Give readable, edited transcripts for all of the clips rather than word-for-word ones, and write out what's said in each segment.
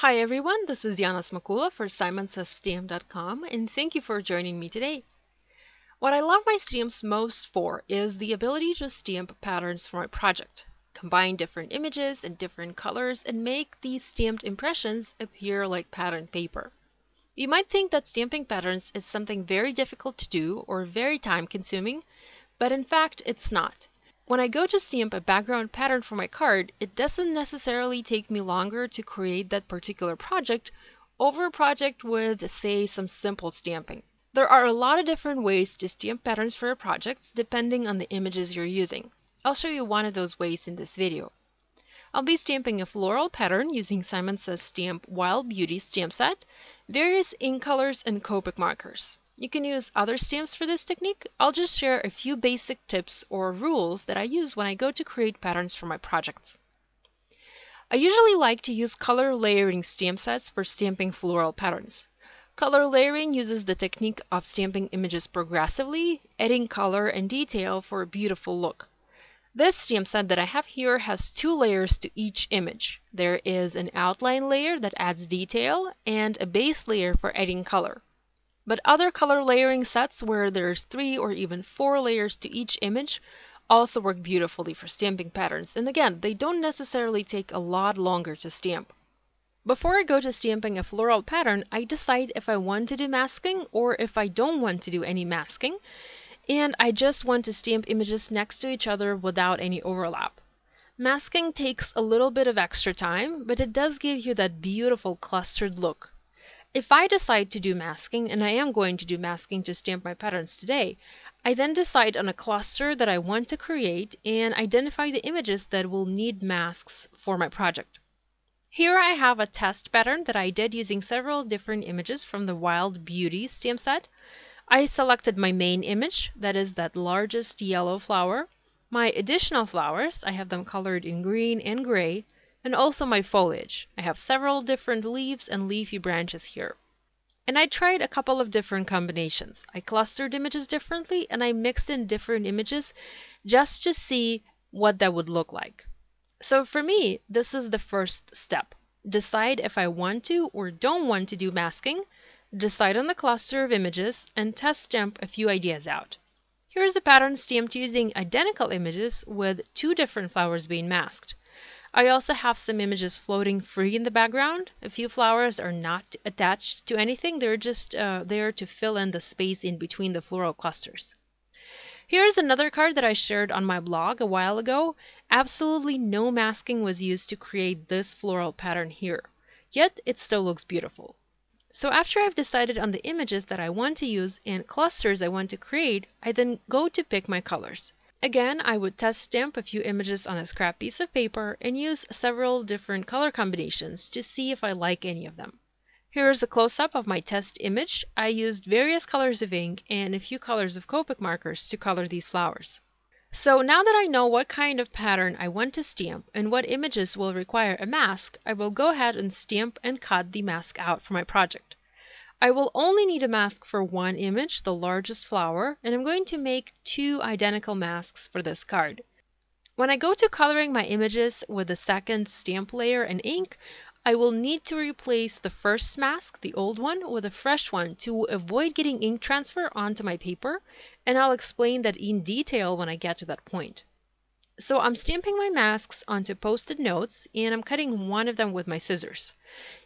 Hi everyone, this is Diana Smakula for SimonsStamp.com and thank you for joining me today. What I love my stamps most for is the ability to stamp patterns for my project, combine different images and different colors, and make these stamped impressions appear like patterned paper. You might think that stamping patterns is something very difficult to do or very time consuming, but in fact it's not. When I go to stamp a background pattern for my card, it doesn't necessarily take me longer to create that particular project over a project with, say, some simple stamping. There are a lot of different ways to stamp patterns for your projects depending on the images you're using. I'll show you one of those ways in this video. I'll be stamping a floral pattern using Simon Says Stamp Wild Beauty stamp set, various ink colors, and Copic markers. You can use other stamps for this technique. I'll just share a few basic tips or rules that I use when I go to create patterns for my projects. I usually like to use color layering stamp sets for stamping floral patterns. Color layering uses the technique of stamping images progressively, adding color and detail for a beautiful look. This stamp set that I have here has two layers to each image. There is an outline layer that adds detail and a base layer for adding color. But other color layering sets where there's 3 or even 4 layers to each image also work beautifully for stamping patterns. And again, they don't necessarily take a lot longer to stamp. Before I go to stamping a floral pattern, I decide if I want to do masking or if I don't want to do any masking. And I just want to stamp images next to each other without any overlap. Masking takes a little bit of extra time, but it does give you that beautiful clustered look. If I decide to do masking, and I am going to do masking to stamp my patterns today, I then decide on a cluster that I want to create and identify the images that will need masks for my project. Here I have a test pattern that I did using several different images from the Wild Beauty stamp set. I selected my main image, that is that largest yellow flower, my additional flowers, I have them colored in green and gray, and also my foliage. I have several different leaves and leafy branches here. And I tried a couple of different combinations. I clustered images differently and I mixed in different images just to see what that would look like. So for me, this is the first step. Decide if I want to or don't want to do masking, decide on the cluster of images, and test stamp a few ideas out. Here's a pattern stamped using identical images with 2 different flowers being masked. I also have some images floating free in the background. A few flowers are not attached to anything. They're just there to fill in the space in between the floral clusters. Here's another card that I shared on my blog a while ago. Absolutely no masking was used to create this floral pattern here. Yet it still looks beautiful. So after I've decided on the images that I want to use and clusters I want to create, I then go to pick my colors. Again, I would test stamp a few images on a scrap piece of paper and use several different color combinations to see if I like any of them. Here's a close-up of my test image. I used various colors of ink and a few colors of Copic markers to color these flowers. So now that I know what kind of pattern I want to stamp and what images will require a mask, I will go ahead and stamp and cut the mask out for my project. I will only need a mask for one image, the largest flower, and I'm going to make 2 identical masks for this card. When I go to coloring my images with the second stamp layer and ink, I will need to replace the first mask, the old one, with a fresh one to avoid getting ink transfer onto my paper, and I'll explain that in detail when I get to that point. So I'm stamping my masks onto post-it notes and I'm cutting one of them with my scissors.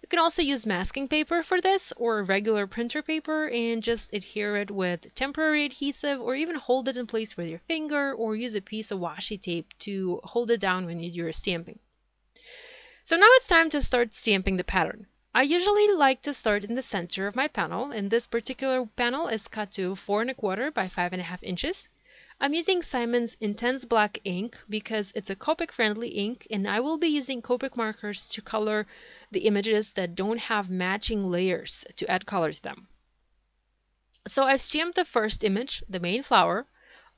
You can also use masking paper for this or regular printer paper and just adhere it with temporary adhesive or even hold it in place with your finger or use a piece of washi tape to hold it down when you do your stamping. So now it's time to start stamping the pattern. I usually like to start in the center of my panel, and this particular panel is cut to 4 1/4 by 5.5 inches. I'm using Simon's Intense Black ink because it's a Copic-friendly ink, and I will be using Copic markers to color the images that don't have matching layers to add color to them. So I've stamped the first image, the main flower.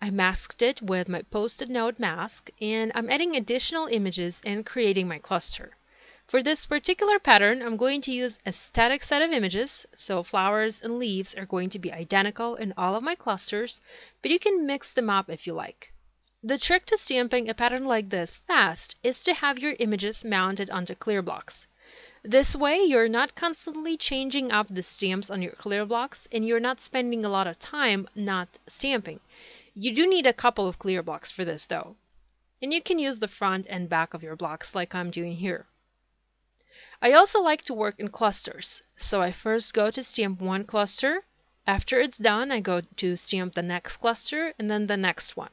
I masked it with my post-it note mask, and I'm adding additional images and creating my cluster. For this particular pattern, I'm going to use a static set of images, so flowers and leaves are going to be identical in all of my clusters, but you can mix them up if you like. The trick to stamping a pattern like this fast is to have your images mounted onto clear blocks. This way, you're not constantly changing up the stamps on your clear blocks, and you're not spending a lot of time not stamping. You do need a couple of clear blocks for this though. And you can use the front and back of your blocks like I'm doing here. I also like to work in clusters. So I first go to stamp one cluster. After it's done, I go to stamp the next cluster and then the next one.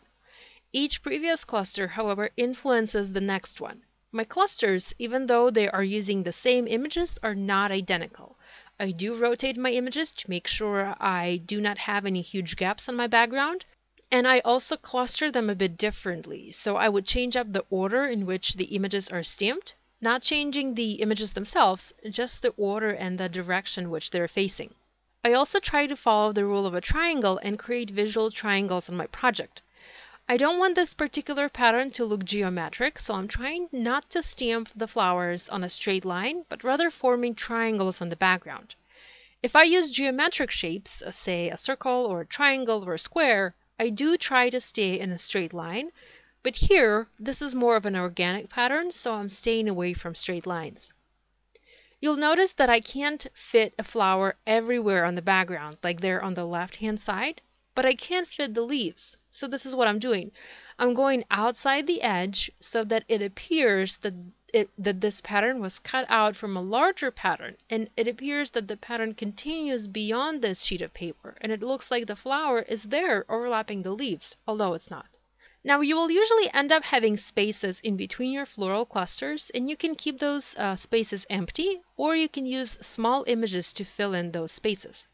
Each previous cluster, however, influences the next one. My clusters, even though they are using the same images, are not identical. I do rotate my images to make sure I do not have any huge gaps on my background. And I also cluster them a bit differently. So I would change up the order in which the images are stamped, not changing the images themselves, just the order and the direction which they're facing. I also try to follow the rule of a triangle and create visual triangles on my project. I don't want this particular pattern to look geometric, so I'm trying not to stamp the flowers on a straight line, but rather forming triangles on the background. If I use geometric shapes, say a circle or a triangle or a square, I do try to stay in a straight line, but here, this is more of an organic pattern, so I'm staying away from straight lines. You'll notice that I can't fit a flower everywhere on the background, like there on the left-hand side, but I can fit the leaves. So this is what I'm doing. I'm going outside the edge so that it appears that this pattern was cut out from a larger pattern, and it appears that the pattern continues beyond this sheet of paper, and it looks like the flower is there overlapping the leaves, although it's not. Now you will usually end up having spaces in between your floral clusters, and you can keep those spaces empty, or you can use small images to fill in those spaces.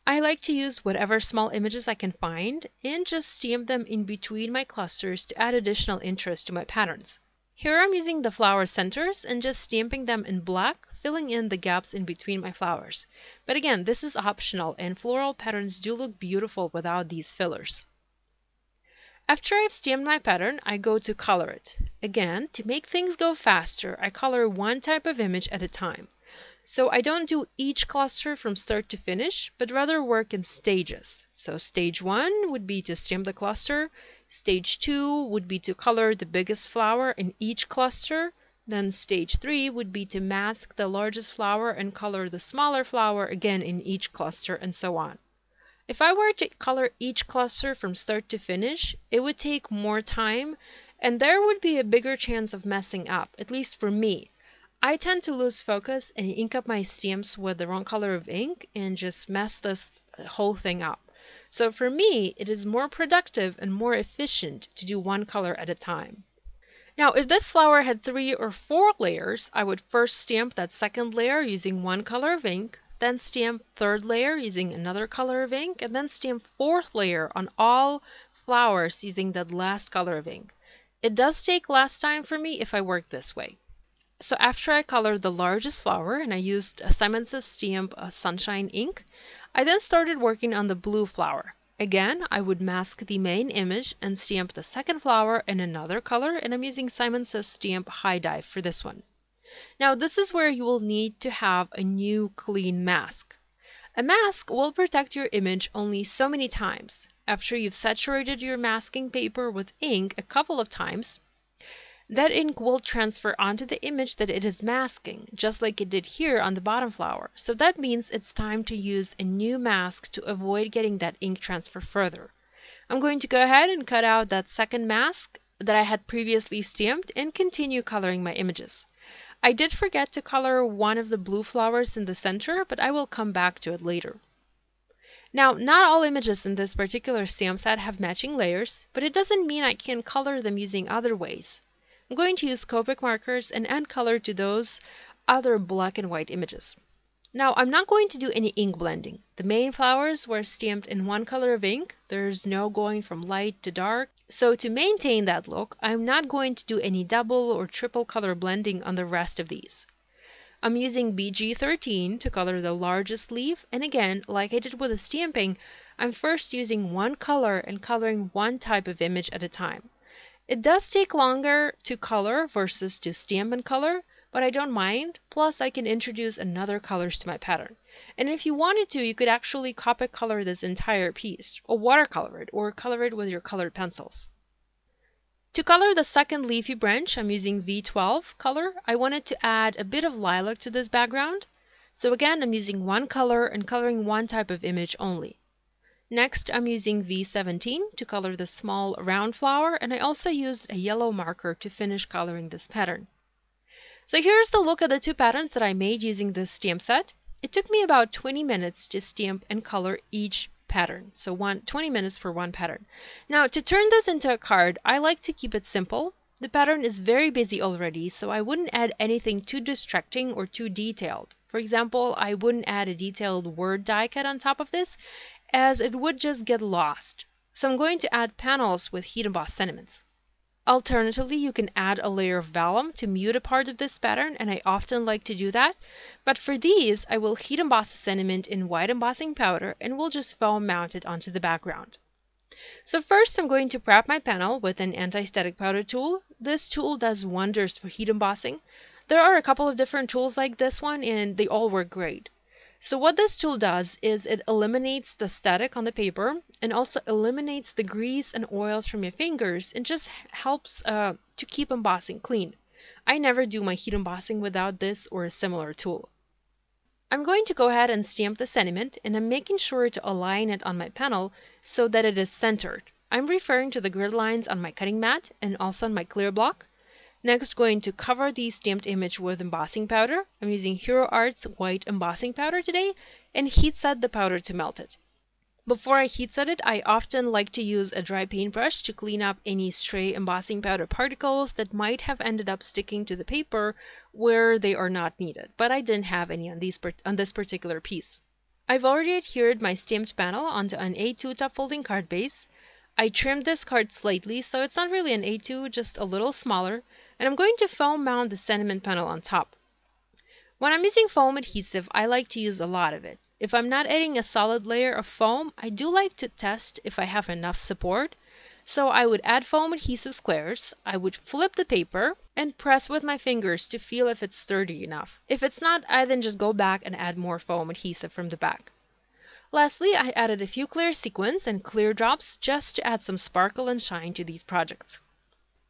I like to use whatever small images I can find and just stamp them in between my clusters to add additional interest to my patterns. Here I'm using the flower centers and just stamping them in black, filling in the gaps in between my flowers. But again, this is optional and floral patterns do look beautiful without these fillers. After I've stamped my pattern, I go to color it. Again, to make things go faster, I color one type of image at a time. So I don't do each cluster from start to finish, but rather work in stages. So stage 1 would be to stamp the cluster, stage 2 would be to color the biggest flower in each cluster, then stage 3 would be to mask the largest flower and color the smaller flower again in each cluster, and so on. If I were to color each cluster from start to finish, it would take more time, and there would be a bigger chance of messing up, at least for me. I tend to lose focus and ink up my stamps with the wrong color of ink and just mess this whole thing up. So for me, it is more productive and more efficient to do one color at a time. Now, if this flower had 3 or 4 layers, I would first stamp that second layer using one color of ink, then stamp third layer using another color of ink, and then stamp fourth layer on all flowers using that last color of ink. It does take less time for me if I work this way. So after I colored the largest flower and I used Simon Says Stamp Sunshine ink, I then started working on the blue flower. Again, I would mask the main image and stamp the second flower in another color, and I'm using Simon Says Stamp High Dive for this one. Now this is where you will need to have a new clean mask. A mask will protect your image only so many times. After you've saturated your masking paper with ink a couple of times, that ink will transfer onto the image that it is masking, just like it did here on the bottom flower. So that means it's time to use a new mask to avoid getting that ink transfer further. I'm going to go ahead and cut out that second mask that I had previously stamped and continue coloring my images. I did forget to color one of the blue flowers in the center, but I will come back to it later. Now, not all images in this particular stamp set have matching layers, but it doesn't mean I can't color them using other ways. I'm going to use Copic markers and add color to those other black and white images. Now, I'm not going to do any ink blending. The main flowers were stamped in one color of ink. There's no going from light to dark. So to maintain that look, I'm not going to do any double or triple color blending on the rest of these. I'm using BG13 to color the largest leaf, and again, like I did with the stamping, I'm first using one color and coloring one type of image at a time. It does take longer to color versus to stamp and color, but I don't mind. Plus, I can introduce another colors to my pattern. And if you wanted to, you could actually Copic color this entire piece, or watercolor it, or color it with your colored pencils. To color the second leafy branch, I'm using V12 color. I wanted to add a bit of lilac to this background. So again, I'm using one color and coloring one type of image only. Next, I'm using V17 to color the small round flower, and I also used a yellow marker to finish coloring this pattern. So here's the look of the two patterns that I made using this stamp set. It took me about 20 minutes to stamp and color each pattern. So 20 minutes for one pattern. Now to turn this into a card, I like to keep it simple. The pattern is very busy already, so I wouldn't add anything too distracting or too detailed. For example, I wouldn't add a detailed word die cut on top of this, as it would just get lost. So I'm going to add panels with heat embossed sentiments. Alternatively, you can add a layer of vellum to mute a part of this pattern, and I often like to do that. But for these, I will heat emboss the sentiment in white embossing powder and will just foam mount it onto the background. So first, I'm going to prep my panel with an anti-static powder tool. This tool does wonders for heat embossing. There are a couple of different tools like this one, and they all work great. So what this tool does is it eliminates the static on the paper and also eliminates the grease and oils from your fingers and just helps to keep embossing clean. I never do my heat embossing without this or a similar tool. I'm going to go ahead and stamp the sentiment, and I'm making sure to align it on my panel so that it is centered. I'm referring to the grid lines on my cutting mat and also on my clear block. Next, going to cover the stamped image with embossing powder. I'm using Hero Art's white embossing powder today and heat set the powder to melt it. Before I heat set it, I often like to use a dry paintbrush to clean up any stray embossing powder particles that might have ended up sticking to the paper where they are not needed, but I didn't have any on this particular piece. I've already adhered my stamped panel onto an A2 top folding card base. I trimmed this card slightly, so it's not really an A2, just a little smaller, and I'm going to foam mount the sentiment panel on top. When I'm using foam adhesive, I like to use a lot of it. If I'm not adding a solid layer of foam, I do like to test if I have enough support. So I would add foam adhesive squares, I would flip the paper, and press with my fingers to feel if it's sturdy enough. If it's not, I then just go back and add more foam adhesive from the back. Lastly, I added a few clear sequins and clear drops just to add some sparkle and shine to these projects.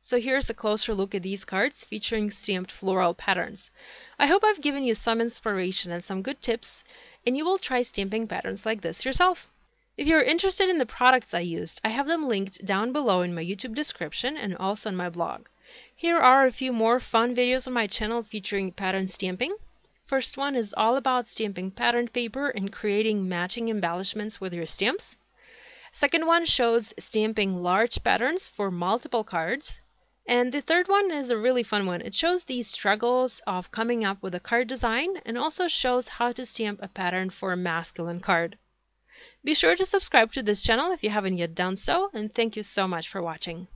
So here's a closer look at these cards featuring stamped floral patterns. I hope I've given you some inspiration and some good tips, and you will try stamping patterns like this yourself. If you're interested in the products I used, I have them linked down below in my YouTube description and also on my blog. Here are a few more fun videos on my channel featuring pattern stamping. First one is all about stamping patterned paper and creating matching embellishments with your stamps. Second one shows stamping large patterns for multiple cards. And the third one is a really fun one. It shows the struggles of coming up with a card design and also shows how to stamp a pattern for a masculine card. Be sure to subscribe to this channel if you haven't yet done so, and thank you so much for watching.